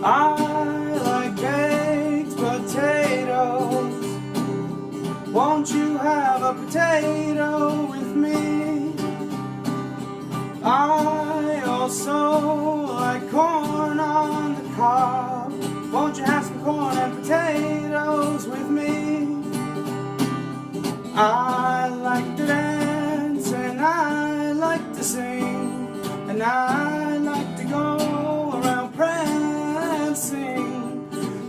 I like baked potatoes. Won't you have a potato with me? I also like corn on the cob. Won't you have some corn and potatoes with me? I like to dance and I like to sing, and I like to go around prancing.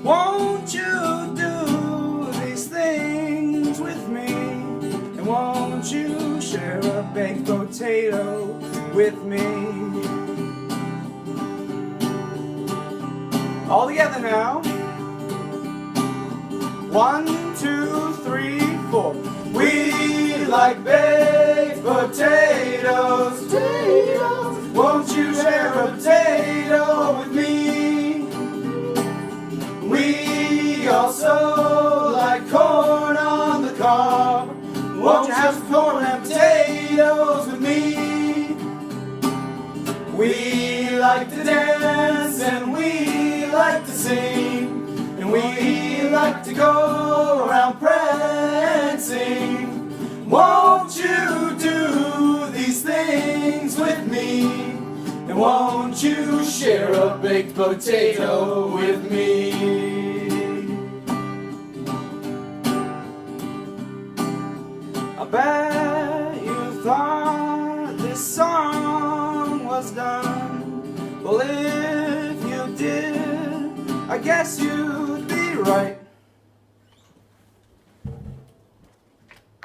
Won't you do these things with me? And won't you share a baked potato with me? All together now. 1, 2, 3, 4. We like baked potatoes. Won't you share a potato with me? We also like corn on the cob. Won't you have some corn and potatoes with me? We like to dance and we like to sing, and we like to go around prancing. Won't you do these things with me? And won't you share a baked potato with me? I bet you thought this song was done. Well, if you did, I guess you'd be right.